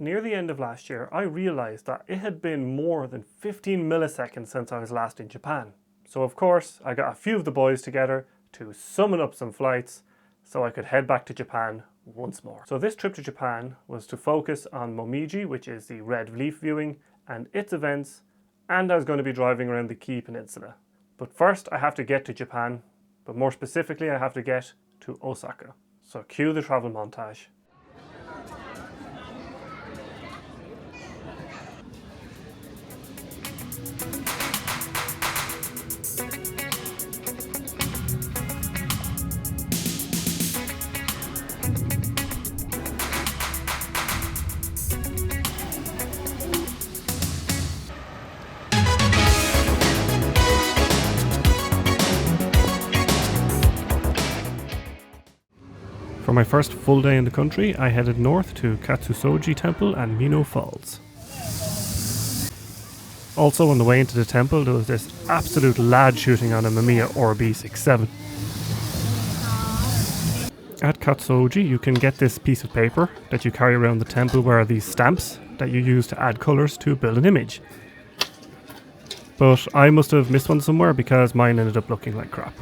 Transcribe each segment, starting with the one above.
Near the end of last year, I realised that it had been more than 15 milliseconds since I was last in Japan. So of course, I got a few of the boys together to summon up some flights so I could head back to Japan once more. So this trip to Japan was to focus on Momiji, which is the red leaf viewing, and its events, and I was going to be driving around the Kii Peninsula. But first I have to get to Japan, but more specifically I have to get to Osaka. So cue the travel montage. For my first full day in the country, I headed north to Katsuoge Temple and Minoo Falls. Also on the way into the temple there was this absolute lad shooting on a Mamiya RB67. At Katsuoge you can get this piece of paper that you carry around the temple where are these stamps that you use to add colours to build an image. But I must have missed one somewhere because mine ended up looking like crap.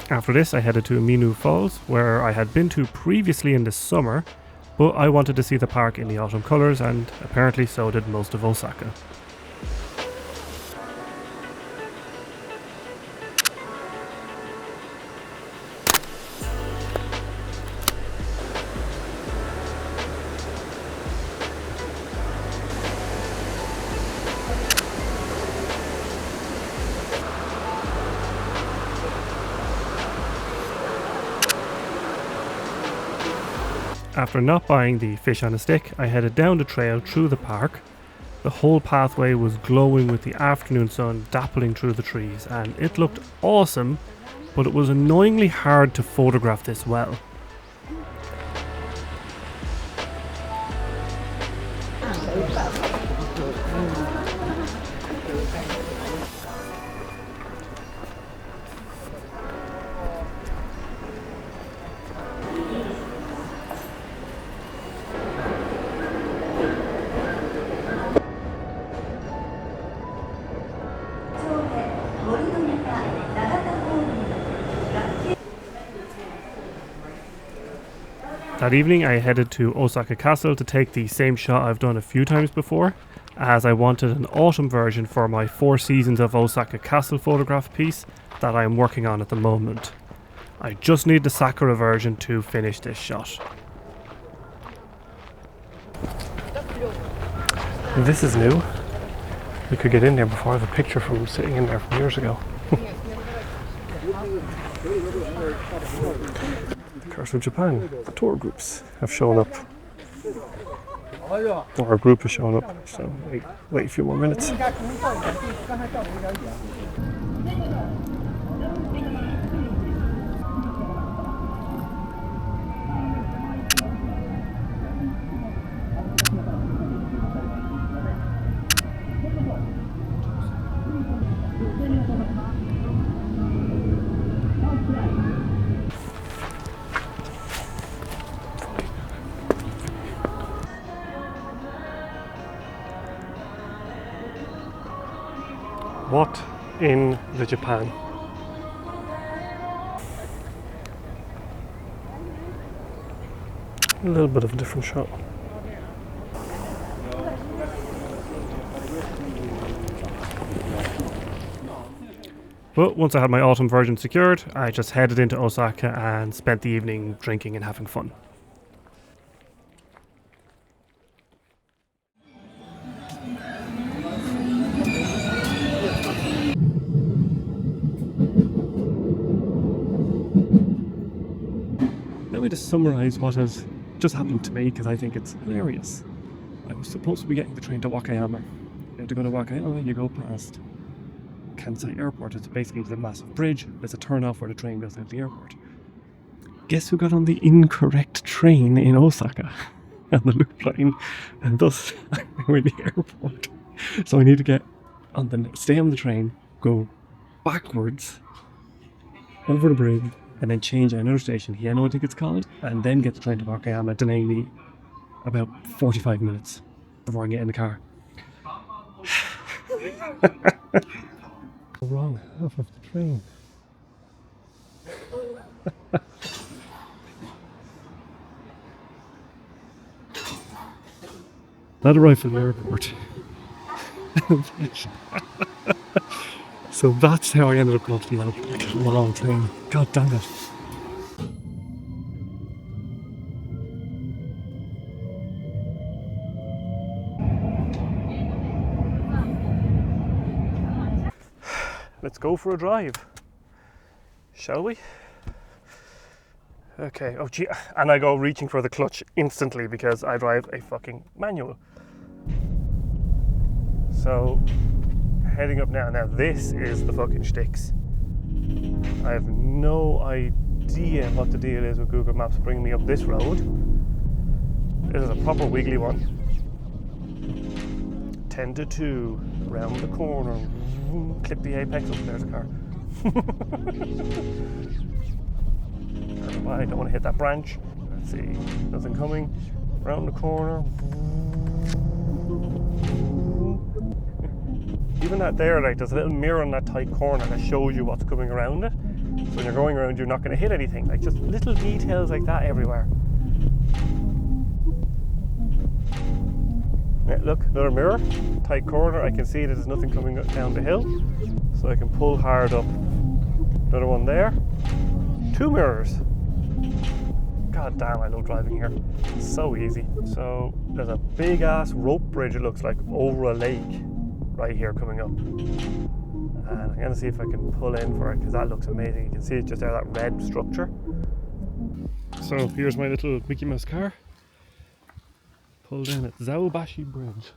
After this I headed to Minoo Falls, where I had been to previously in the summer, but I wanted to see the park in the autumn colours, and apparently so did most of Osaka. After not buying the fish on a stick, I headed down the trail through the park. The whole pathway was glowing with the afternoon sun dappling through the trees, and it looked awesome, but it was annoyingly hard to photograph this well. That evening I headed to Osaka Castle to take the same shot I've done a few times before, as I wanted an autumn version for my 4 Seasons of Osaka Castle photograph piece that I am working on at the moment. I just need the Sakura version to finish this shot. This is new. We could get in there before I have a picture from sitting in there from years ago. Curse of Japan. Tour groups have shown up. Or a group has shown up, so wait a few more minutes. What in the Japan? A little bit of a different shot. But once I had my autumn version secured, I just headed into Osaka and spent the evening drinking and having fun. Let me just summarise what has just happened to me, because I think it's hilarious. I was supposed to be getting the train to Wakayama. You have to go to Wakayama, you go past Kansai Airport. It's basically the massive bridge. There's a turn off where the train goes out the airport. Guess who got on the incorrect train in Osaka? On the loop line, and thus I'm in the airport. So I need to stay on the train, go backwards over the bridge, and then change at another station, Hieno I think it's called, and then get the train to Wakayama, delaying me about 45 minutes before I get in the car. Wrong half of the train. That arrived from the airport. So that's how I ended up going to the wrong train. God damn it. Let's go for a drive, shall we? Okay, oh gee, and I go reaching for the clutch instantly because I drive a fucking manual. So, heading up now. Now this is the fucking shticks. I have no idea what the deal is with Google Maps bringing me up this road. This is a proper wiggly one. 10 to 2, round the corner, clip the apex, oh there's a car. I don't want to hit that branch. Let's see, nothing coming. Round the corner. Even that there, like, there's a little mirror on that tight corner that shows you what's coming around it. So when you're going around, you're not going to hit anything. Like, just little details like that everywhere. Yeah, look, another mirror, tight corner. I can see that there's nothing coming down the hill, so I can pull hard up. Another one there. 2 mirrors. God damn, I love driving here. It's so easy. So there's a big ass rope bridge, it looks like, over a lake right here coming up. And I'm gonna see if I can pull in for it, because that looks amazing. You can see it just there, that red structure. So here's my little Mickey Mouse car. Pulled in at Zaobashi Bridge.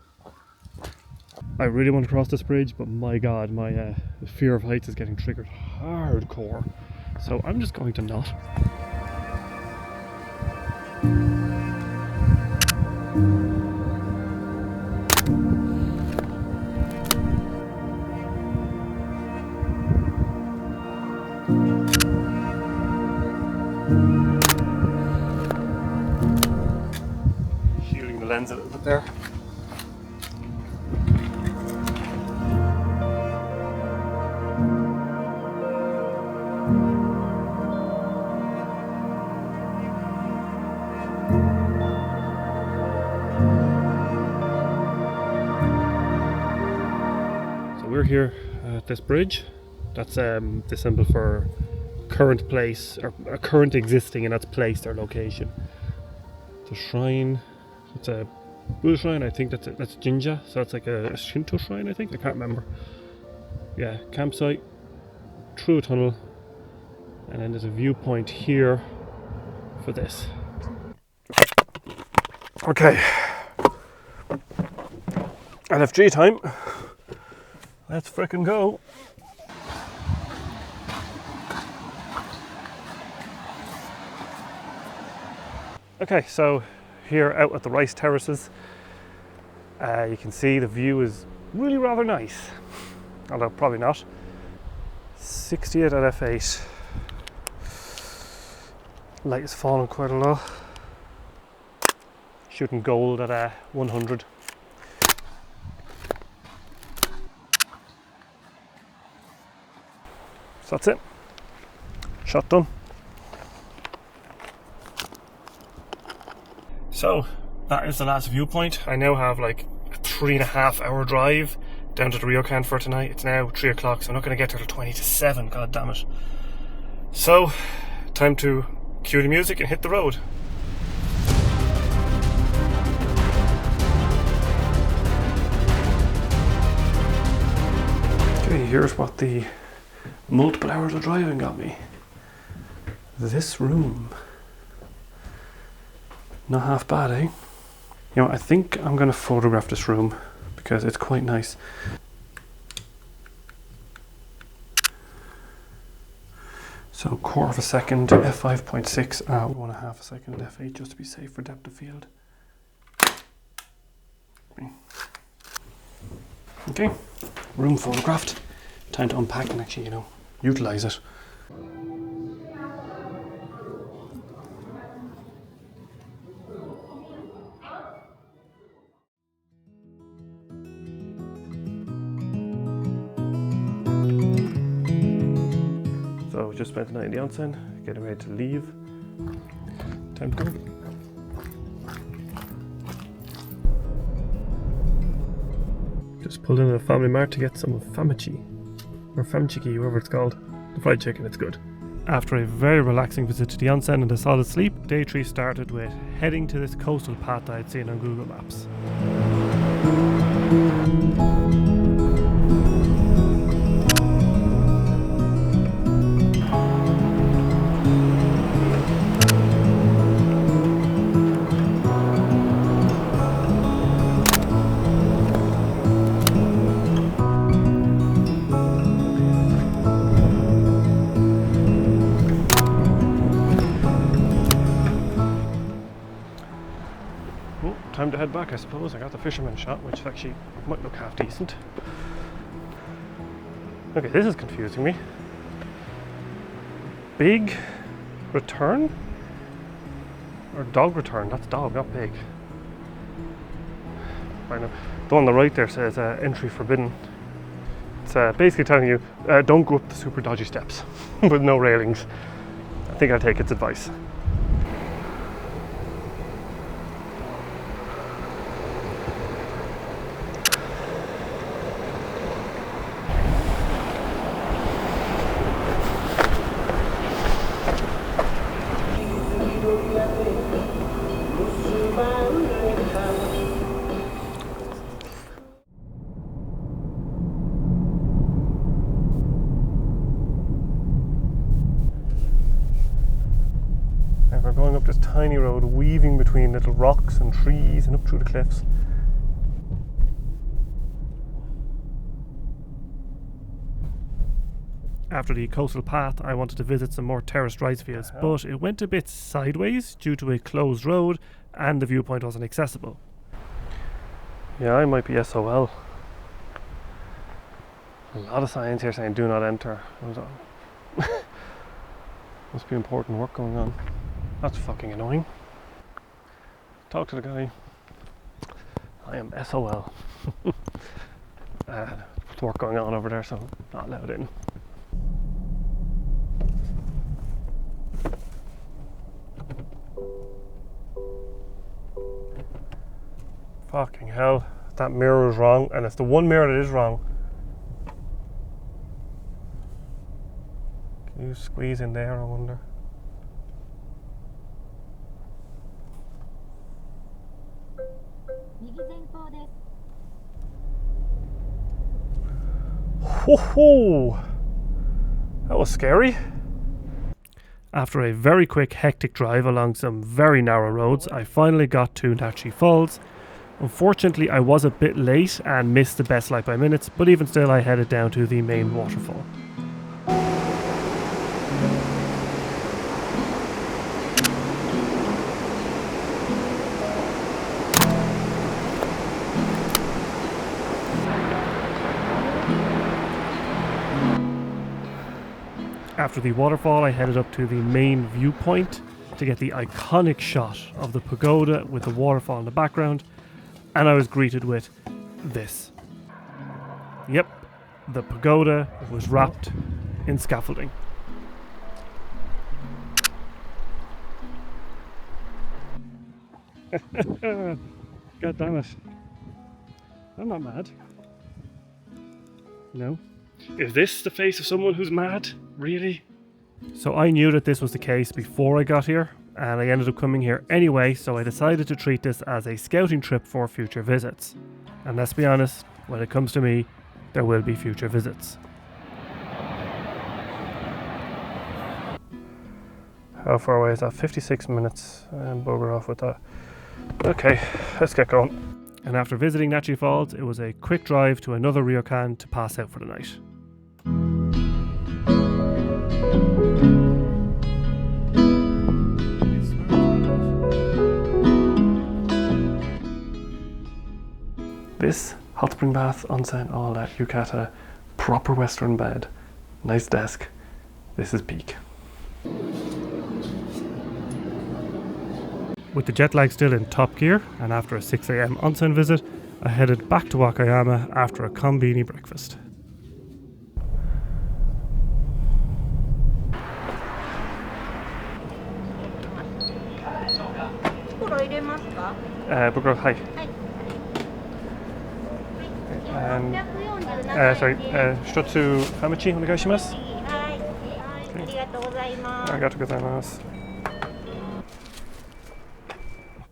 I really want to cross this bridge, but my god, my fear of heights is getting triggered hardcore. So I'm just going to not. Shielding the lens a little bit there. We're here at this bridge. That's the symbol for current place, or current existing, and that's placed or location. The shrine, it's a Buddha shrine. I think that's Jinja, so that's like a Shinto shrine, I think. I can't remember. Yeah, campsite, through a tunnel, and then there's a viewpoint here for this. Okay, LFG time. Let's frickin' go. Okay, so here out at the rice terraces, you can see the view is really rather nice, although probably not. 68 at f8. Light is falling quite a lot. Shooting gold at 100. So that's it. Shot done. So that is the last viewpoint. I now have like a 3.5 hour drive down to the ryokan for tonight. It's now 3 o'clock, so I'm not going to get there till 20 to 7, god damn it. So, time to cue the music and hit the road. Okay, here's what the multiple hours of driving got me. This room. Not half bad, eh? You know, I think I'm going to photograph this room because it's quite nice. So, quarter of a second, f5.6, 1.5 a second, f8, just to be safe for depth of field. Okay, room photographed. Time to unpack and actually, you know, utilize it. So just spent the night in the onsen, getting ready to leave. Time to go. Just pulled in a Family Mart to get some famichi, or famchiki, whatever it's called. The fried chicken, it's good. After a very relaxing visit to the onsen and a solid sleep, day 3 started with heading to this coastal path that I'd seen on Google Maps. Time to head back, I suppose. I got the fisherman shot, which actually might look half decent. Okay, this is confusing me. Big return? Or dog return? That's dog, not big. I know. The one on the right there says entry forbidden. It's basically telling you don't go up the super dodgy steps with no railings. I think I'll take its advice. We're going up this tiny road, weaving between little rocks and trees and up through the cliffs. After the coastal path, I wanted to visit some more terraced rice fields, but it went a bit sideways due to a closed road and the viewpoint wasn't accessible. Yeah, I might be SOL. A lot of signs here saying do not enter. Must be important work going on. That's fucking annoying. Talk to the guy. I am SOL. There's work going on over there, so not allowed in. Fucking hell. That mirror is wrong, and it's the one mirror that is wrong. Can you squeeze in there, I wonder? Whoa! That was scary. After a very quick, hectic drive along some very narrow roads, I finally got to Nachi Falls. Unfortunately, I was a bit late and missed the best light by minutes, but even still I headed down to the main waterfall. After the waterfall, I headed up to the main viewpoint to get the iconic shot of the pagoda with the waterfall in the background, and I was greeted with this. Yep, the pagoda was wrapped in scaffolding. God damn it. I'm not mad. No? Is this the face of someone who's mad? Really? So I knew that this was the case before I got here, and I ended up coming here anyway, so I decided to treat this as a scouting trip for future visits. And let's be honest, when it comes to me, there will be future visits. How far away is that? 56 minutes, and bugger off with that. Okay, let's get going. And after visiting Nachi Falls, it was a quick drive to another ryokan to pass out for the night. This hot spring bath, onsen, all that, yukata, proper western bed, nice desk. This is peak. With the jet lag still in top gear, and after a 6 AM onsen visit, I headed back to Wakayama after a konbini breakfast. Bugro, hi. Sorry, Shotsu Hamachi, onegaishimasu. Arigatou gozaimasu.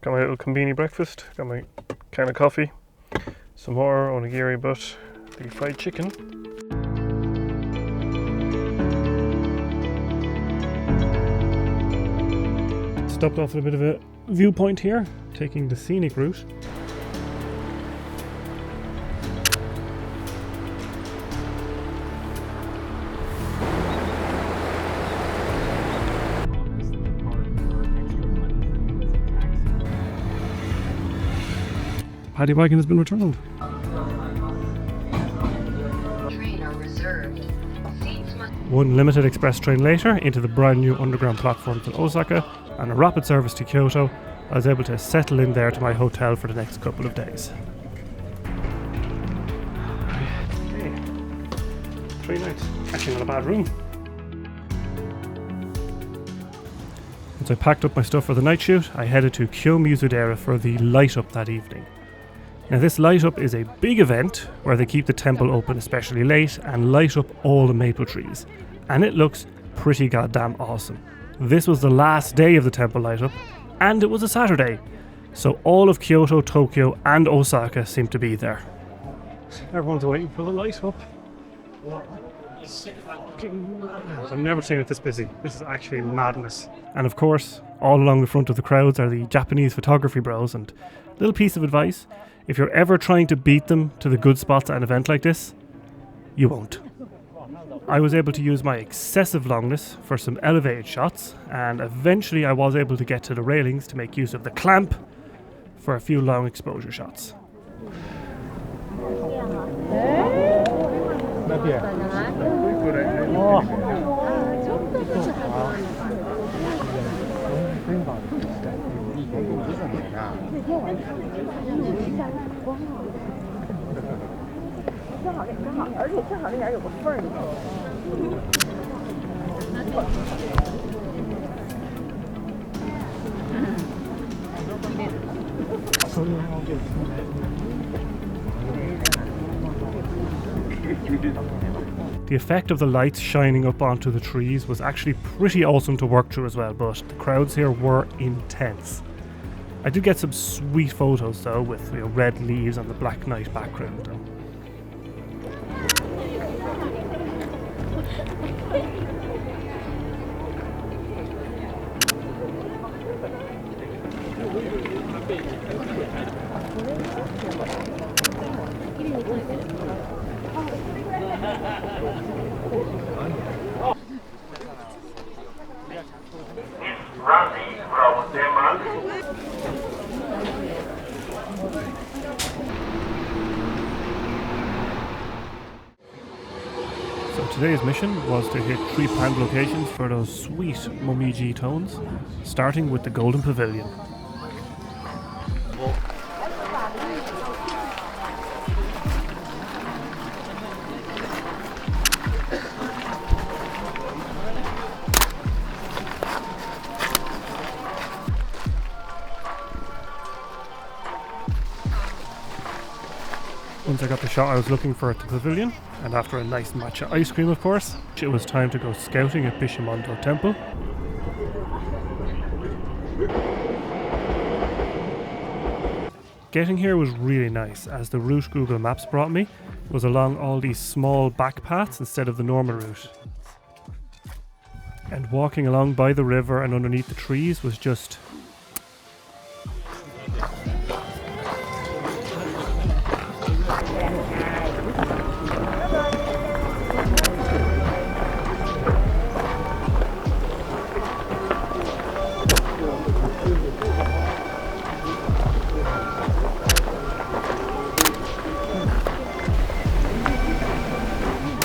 Got my little konbini breakfast, got my can of coffee, some more onigiri, but the fried chicken. Stopped off at a bit of a viewpoint here, taking the scenic route. Paddy wagon has been returned. One limited express train later into the brand new underground platforms in Osaka and a rapid service to Kyoto, I was able to settle in there to my hotel for the next couple of days. Okay. 3 nights. Actually not a bad room. Once I packed up my stuff for the night shoot, I headed to Kyomizudera for the light up that evening. Now this light up is a big event where they keep the temple open especially late and light up all the maple trees. And it looks pretty goddamn awesome. This was the last day of the temple light up, and it was a Saturday. So all of Kyoto, Tokyo and Osaka seemed to be there. Everyone's waiting for the light up. I've never seen it this busy. This is actually madness. And of course, all along the front of the crowds are the Japanese photography bros, and little piece of advice, if you're ever trying to beat them to the good spots at an event like this, you won't. I was able to use my excessive longness for some elevated shots, and eventually I was able to get to the railings to make use of the clamp for a few long exposure shots. The effect of the lights shining up onto the trees was actually pretty awesome to work through as well, but the crowds here were intense. I did get some sweet photos though, with red leaves on the black night background. So today's mission was to hit 3 planned locations for those sweet Momiji tones, starting with the Golden Pavilion. Once I got the shot I was looking for at the pavilion, and after a nice matcha ice cream of course, it was time to go scouting at Bishamondo Temple. Getting here was really nice, as the route Google Maps brought me was along all these small back paths instead of the normal route. And walking along by the river and underneath the trees was just...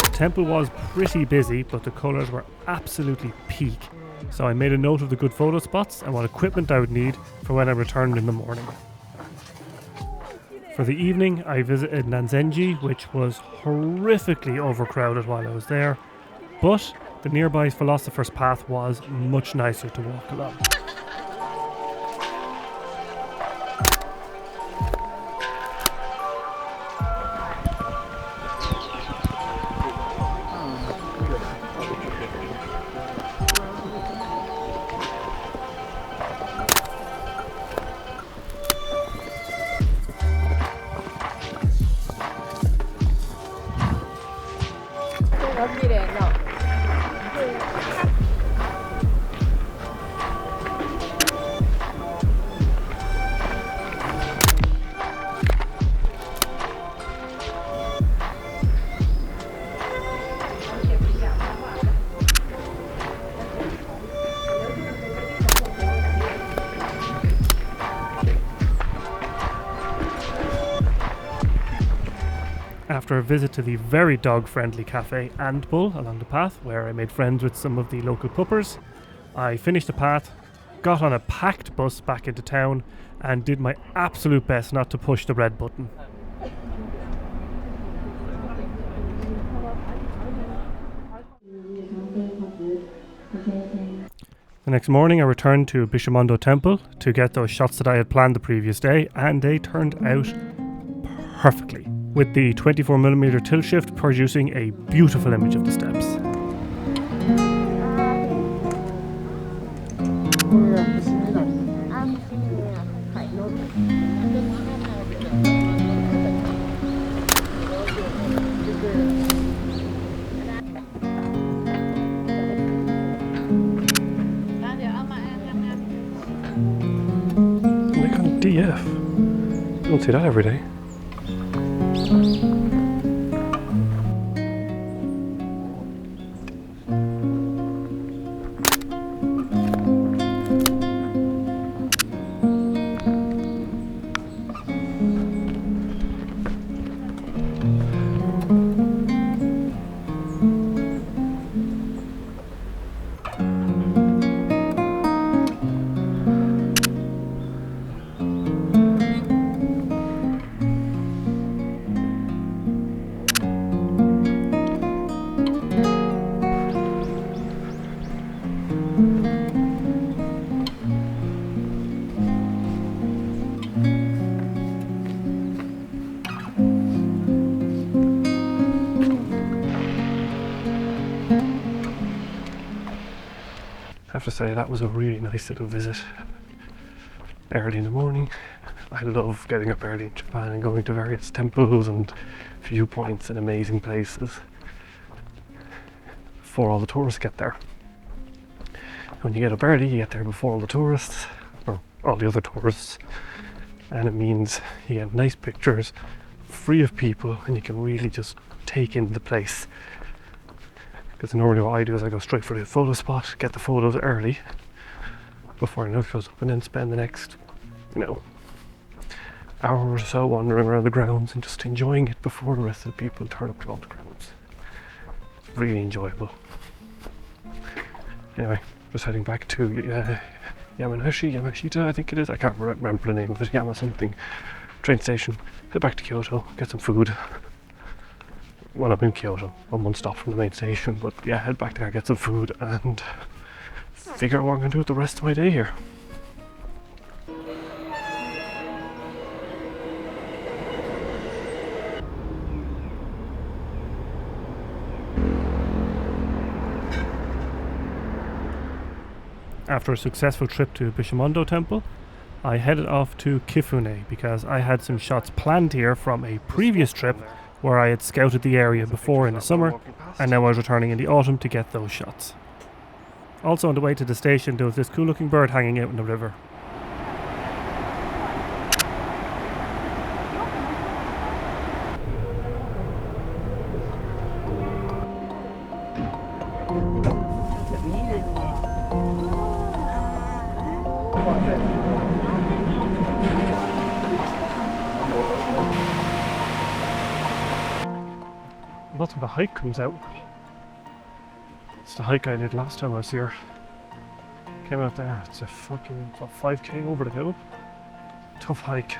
The temple was pretty busy, but the colours were absolutely peak, so I made a note of the good photo spots and what equipment I would need for when I returned in the morning. For the evening I visited Nanzenji, which was horrifically overcrowded while I was there, but the nearby Philosopher's Path was much nicer to walk along. After a visit to the very dog-friendly cafe And Bull along the path, where I made friends with some of the local puppers, I finished the path, got on a packed bus back into town, and did my absolute best not to push the red button. The next morning I returned to Bishamondo Temple to get those shots that I had planned the previous day, and they turned out perfectly, with the 24mm tilt shift producing a beautiful image of the steps. Like on DF. You don't see that every day. I have to say that was a really nice little visit early in the morning. I love getting up early in Japan and going to various temples and viewpoints and amazing places before all the tourists get there. When you get up early, you get there before all the tourists, or all the other tourists, and it means you get nice pictures, free of people, and you can really just take in the place. Because normally what I do is I go straight for the photo spot, get the photos early before anyone else goes up, and then spend the next, hour or so wandering around the grounds and just enjoying it before the rest of the people turn up to all the grounds. It's really enjoyable. Anyway, just heading back to Yamashita, I think it is. I can't remember the name of it. Yama something. Train station. Head back to Kyoto, get some food. Well, I'm in Kyoto. I'm one stop from the main station, but yeah, head back there, get some food, and figure out what I'm going to do with the rest of my day here. after a successful trip to Bishamondo temple, I headed off to Kifune because I had some shots planned here from a previous trip where I had scouted the area before in the summer, and now I was returning in the autumn to get those shots. Also on the way to the station there was this cool looking bird hanging out in the river. That's where the hike comes out. It's the hike I did last time I was here. Came out there, it's a fucking 5k over the hill. Tough hike.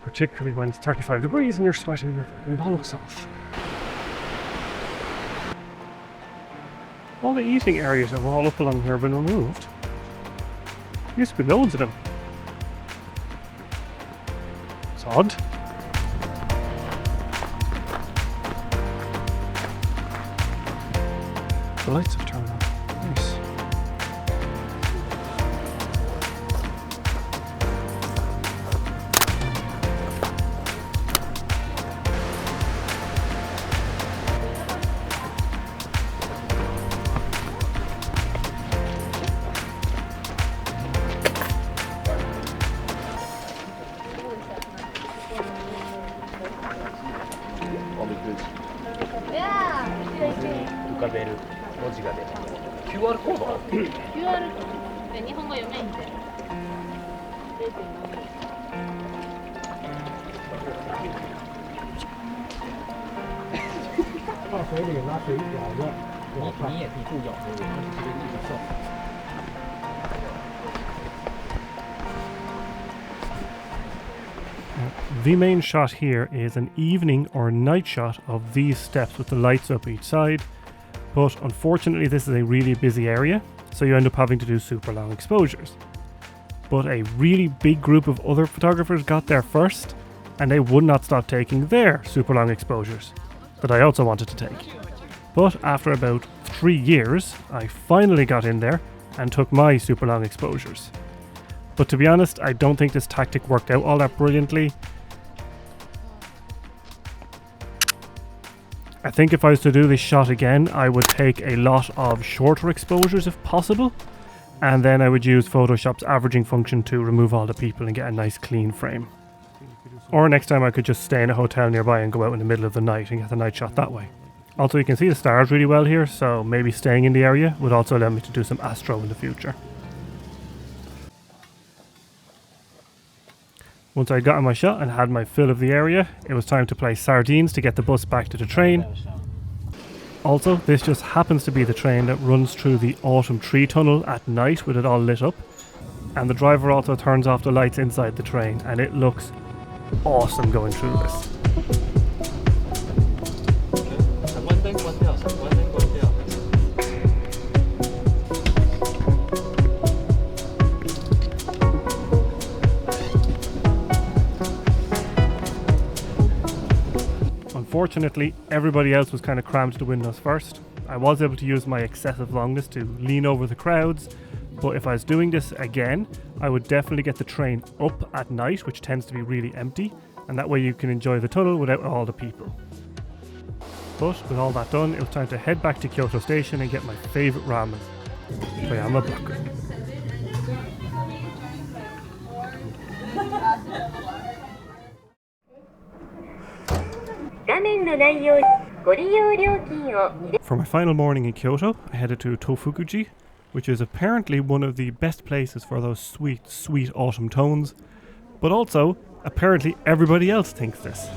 Particularly when it's 35 degrees and you're sweating your bollocks off. All the eating areas that were all up along here have been removed. There used to be loads of them. It's odd. The lights have turned on. Nice. QR コード QR で日本語読めんで。你也可以不咬那个，这个一直送。 The main shot here is an evening or night shot of these steps with the lights up each side, but unfortunately this is a really busy area, so you end up having to do super long exposures. But a really big group of other photographers got there first, and they would not stop taking their super long exposures that I also wanted to take. But after about 3 years, I finally got in there and took my super long exposures. But to be honest, I don't think this tactic worked out all that brilliantly. I think if I was to do this shot again, I would take a lot of shorter exposures if possible, and then I would use Photoshop's averaging function to remove all the people and get a nice clean frame. Or next time I could just stay in a hotel nearby and go out in the middle of the night and get the night shot that way. Also, you can see the stars really well here, so maybe staying in the area would also allow me to do some astro in the future. Once I got in my shot and had my fill of the area, it was time to play sardines to get the bus back to the train. Also, this just happens to be the train that runs through the autumn tree tunnel at night with it all lit up. And the driver also turns off the lights inside the train, and it looks awesome going through this. Unfortunately, everybody else was kind of crammed to the windows first. I was able to use my excessive longness to lean over the crowds, but if I was doing this again, I would definitely get the train up at night, which tends to be really empty, and that way you can enjoy the tunnel without all the people. But with all that done, it was time to head back to Kyoto Station and get my favourite ramen, Wakayama Block. 画面の内容、ご利用料金を For my final morning in Kyoto, I headed to Tofukuji, which is apparently one of the best places for those sweet, sweet autumn tones. But also, apparently everybody else thinks this.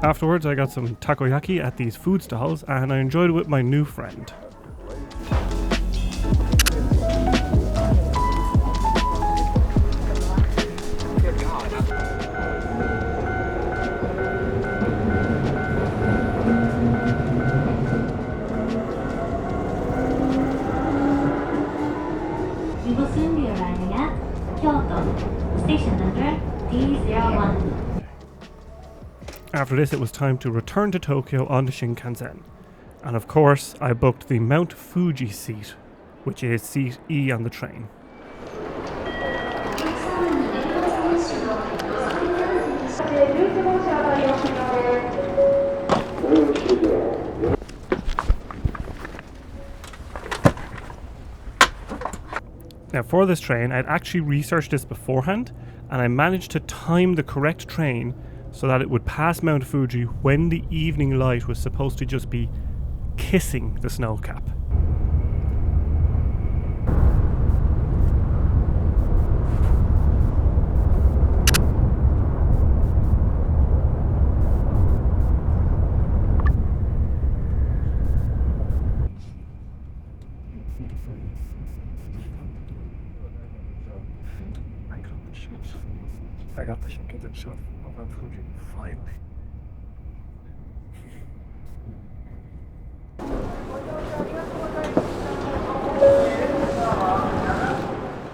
Afterwards, I got some takoyaki at these food stalls and I enjoyed it with my new friend. We will soon be arriving at Kyoto, station number D01. After this, it was time to return to Tokyo on the Shinkansen. And of course, I booked the Mount Fuji seat, which is seat E on the train. Now for this train, I'd actually researched this beforehand, and I managed to time the correct train so that it would pass Mount Fuji when the evening light was supposed to just be kissing the snow cap. I got the Shinkansen shot of Mount Fuji, finally.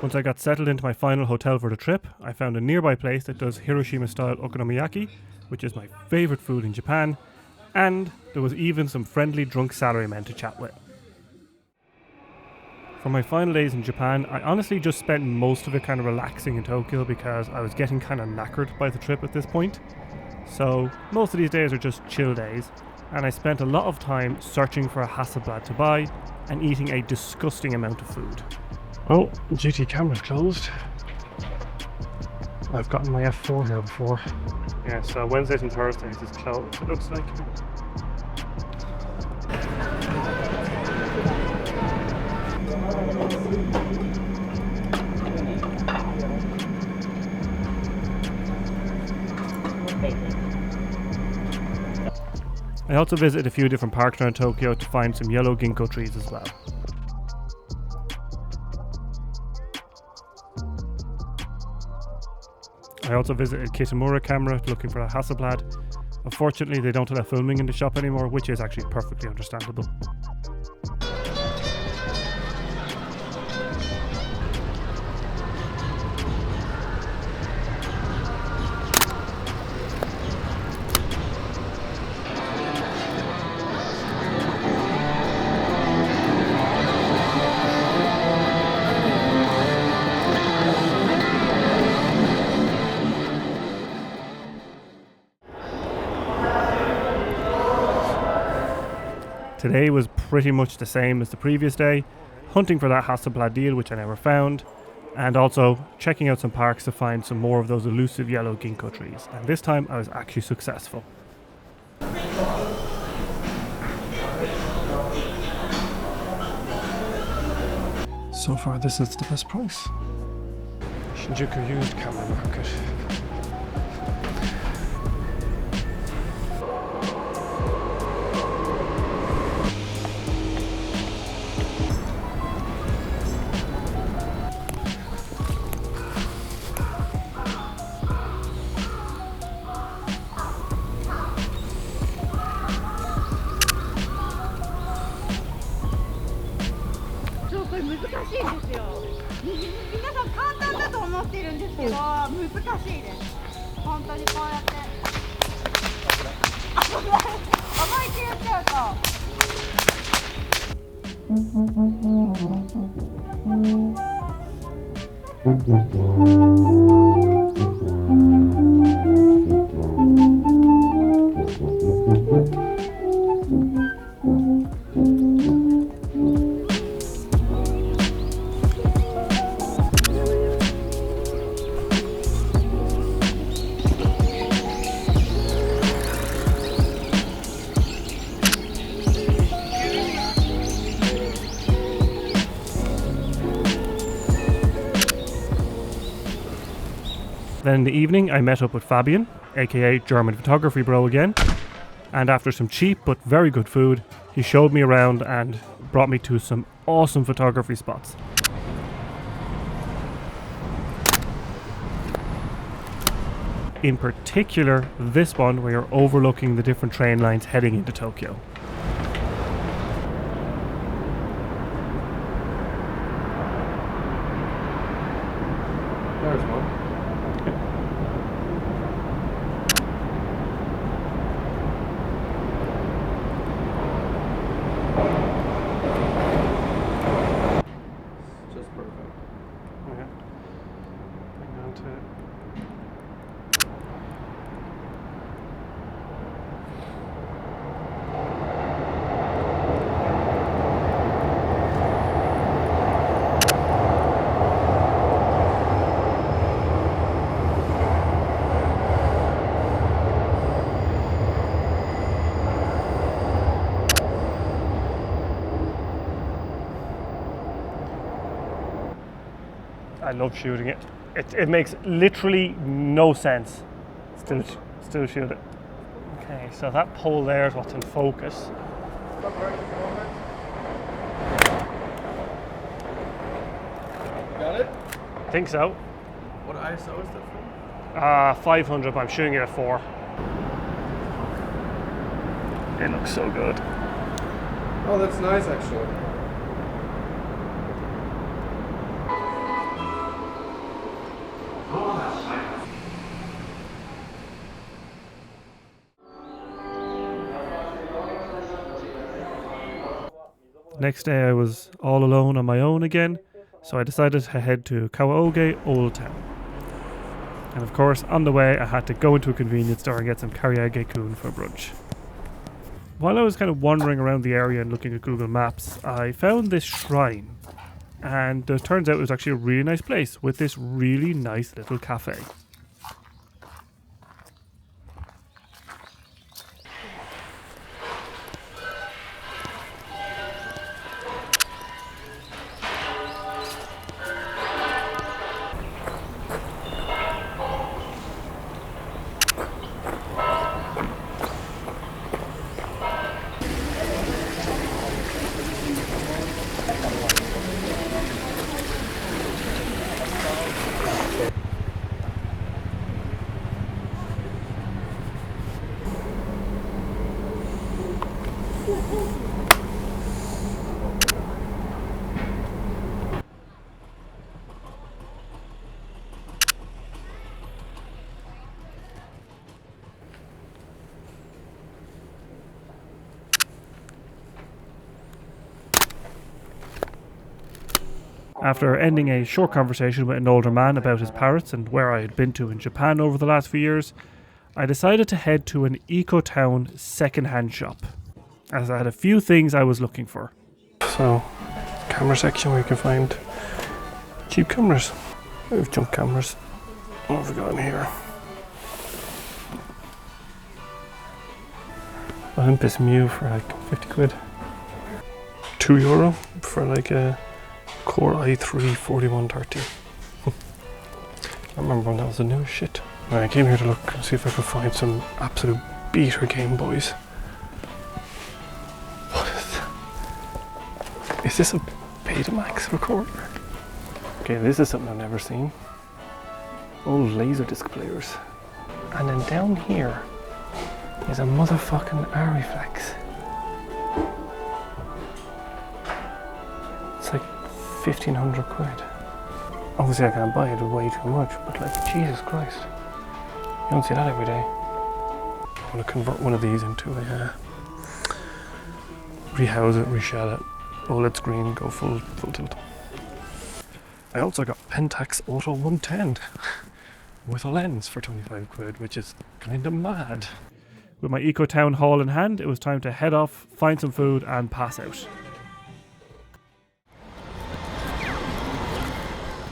Once I got settled into my final hotel for the trip, I found a nearby place that does Hiroshima-style okonomiyaki, which is my favourite food in Japan, and there was even some friendly drunk salarymen to chat with. For my final days in Japan, I honestly just spent most of it kind of relaxing in Tokyo because I was getting kind of knackered by the trip at this point. So most of these days are just chill days, and I spent a lot of time searching for a Hasselblad to buy and eating a disgusting amount of food. Oh, GT camera's closed. I've gotten my F4 here before. Yeah, so Wednesdays and Thursdays is closed, it looks like. I also visited a few different parks around Tokyo to find some yellow ginkgo trees as well. I also visited Kitamura Camera looking for a Hasselblad. Unfortunately, they don't allow filming in the shop anymore, which is actually perfectly understandable. Today was pretty much the same as the previous day, hunting for that Hasselblad deal which I never found, and also checking out some parks to find some more of those elusive yellow ginkgo trees, and this time I was actually successful. So far this is the best price. Shinjuku used camera market. Then in the evening I met up with Fabian, aka German photography bro again, And after some cheap but very good food, he showed me around and brought me to some awesome photography spots. In particular, this one where you're overlooking the different train lines heading into Tokyo. There's one. Just perfect. Okay. Hang on to it. I love shooting it. It makes literally no sense. Still shoot it. Okay, so that pole there is what's in focus. Got it? I think so. What ISO is that from? 500, but I'm shooting it at 4. It looks so good. Oh, that's nice actually. Next day I was all alone on my own again, so I decided to head to Kawagoe Old Town. And of course, on the way I had to go into a convenience store and get some karaage-kun for brunch. While I was kind of wandering around the area and looking at Google Maps, I found this shrine. And it turns out it was actually a really nice place with this really nice little cafe. After ending a short conversation with an older man about his parrots and where I had been to in Japan over the last few years, I decided to head to an eco-town second-hand shop, as I had a few things I was looking for. So, camera section where you can find cheap cameras. We have junk cameras. What have we got in here? Olympus Mew for like 50 quid. €2 for like a Core i3 4130. I remember when that was the new shit. I came here to look and see if I could find some absolute beater Game Boys. What is that? Is this a Betamax recorder? Okay, this is something I've never seen. Old Laserdisc players. And then down here is a motherfucking Ariflex. It's like 1,500 quid. Obviously I can't buy it, it's way too much, but like, Jesus Christ. You don't see that every day. I want to convert one of these into a rehouse it, reshell it, OLED screen, go full tilt. I also got Pentax Auto 110 with a lens for 25 quid, which is kind of mad. With my Eco-Town haul in hand, it was time to head off, find some food and pass out.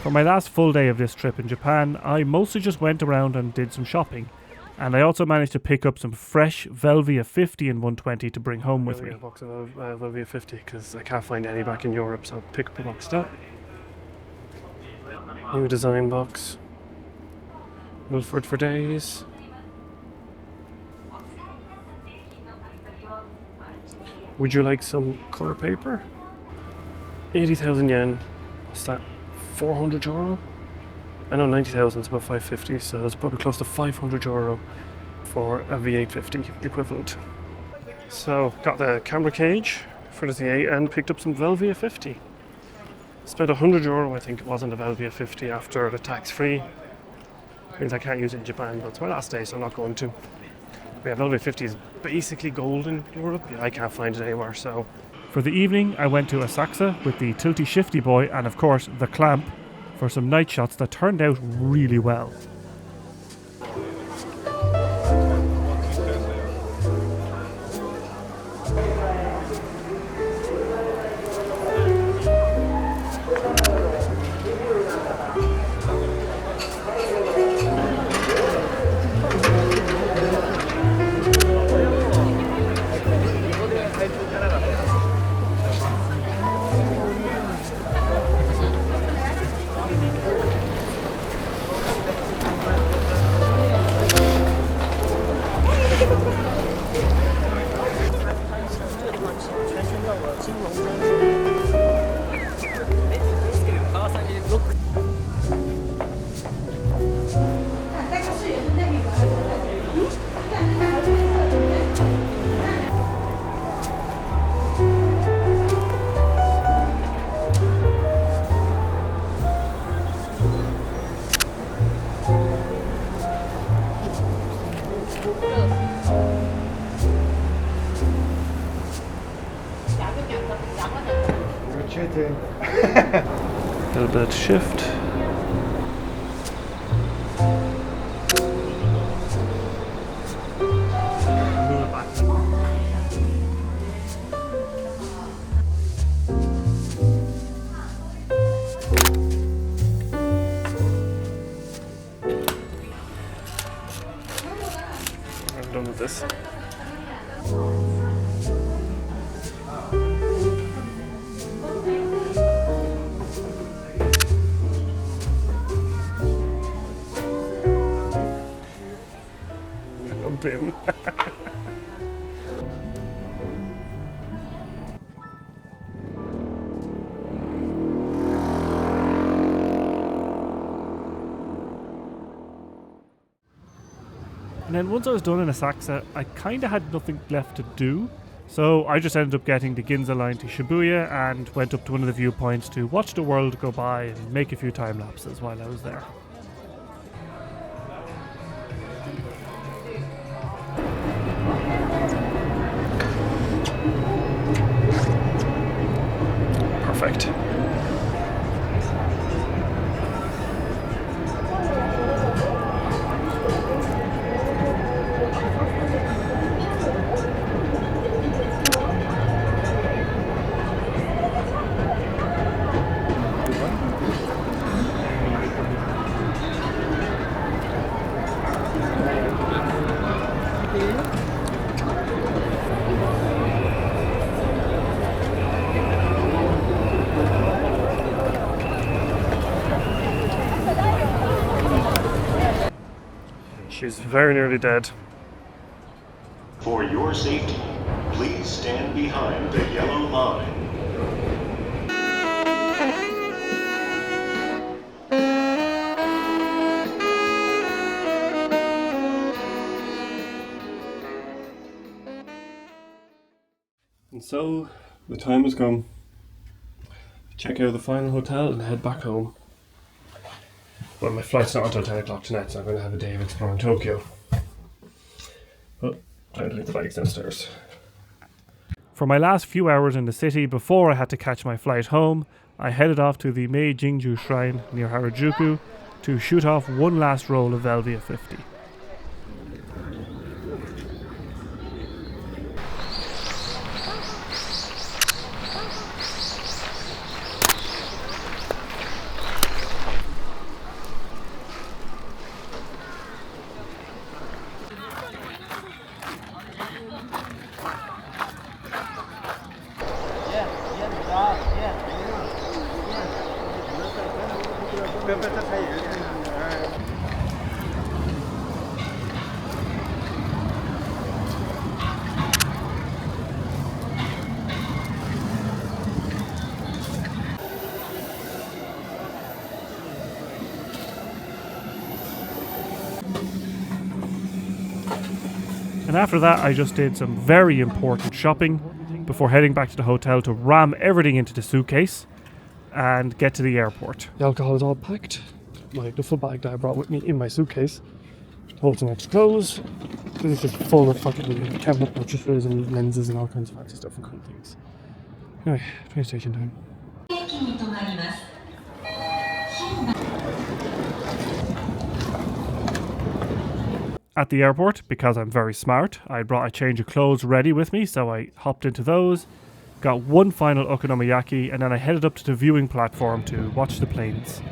For my last full day of this trip in Japan, I mostly just went around and did some shopping. And I also managed to pick up some fresh Velvia 50 and 120 to bring home with me. A box of Velvia 50 because I can't find any back in Europe, so I'll pick up a box of that. New design box. Milford for days. Would you like some colour paper? 80,000 yen. Is that 400 euro? I know 90,000 is about 550, so it's probably close to 500 euro for a V850 equivalent. So, got the camera cage for the Z8 and picked up some Velvia 50. Spent 100 euro, I think it was, on the Velvia 50 after the tax-free. Means I can't use it in Japan, but it's my last day, so I'm not going to. But yeah, Velvia 50 is basically gold in Europe. Yeah, I can't find it anywhere, so. For the evening, I went to Asakusa with the Tilty Shifty Boy and, of course, the Clamp for some night shots that turned out really well. A little bit of shift. I'm done with this. Bim. And then once I was done in Asakusa, I kind of had nothing left to do. So I just ended up getting the Ginza line to Shibuya and went up to one of the viewpoints to watch the world go by and make a few time lapses while I was there. Perfect. She's very nearly dead. For your safety, please stand behind the yellow line. And so, the time has come. Check out the final hotel and head back home. Well, my flight's not until 10 o'clock tonight, so I'm going to have a day of exploring Tokyo. But time to leave the bikes downstairs. For my last few hours in the city before I had to catch my flight home, I headed off to the Mei Jingju Shrine near Harajuku to shoot off one last roll of Velvia 50. after that, I just did some very important shopping before heading back to the hotel to ram everything into the suitcase and get to the airport. The alcohol is all packed. My duffel bag that I brought with me in my suitcase holds some extra clothes. This is just full of fucking camera purchases and lenses and all kinds of fancy stuff and cool things. Anyway, train station time. At the airport, because I'm very smart, I brought a change of clothes ready with me, so I hopped into those, got one final okonomiyaki, and then I headed up to the viewing platform to watch the planes.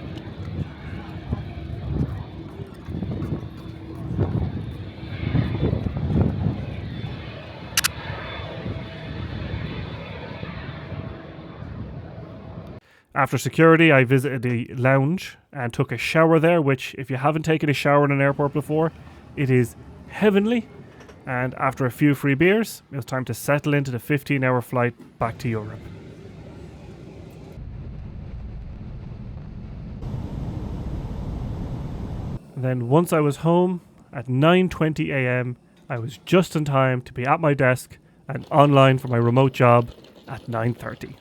After security, I visited the lounge and took a shower there, which, if you haven't taken a shower in an airport before, it is heavenly. And after a few free beers, it was time to settle into the 15-hour flight back to Europe. And then once I was home at 9:20 a.m, I was just in time to be at my desk and online for my remote job at 9:30.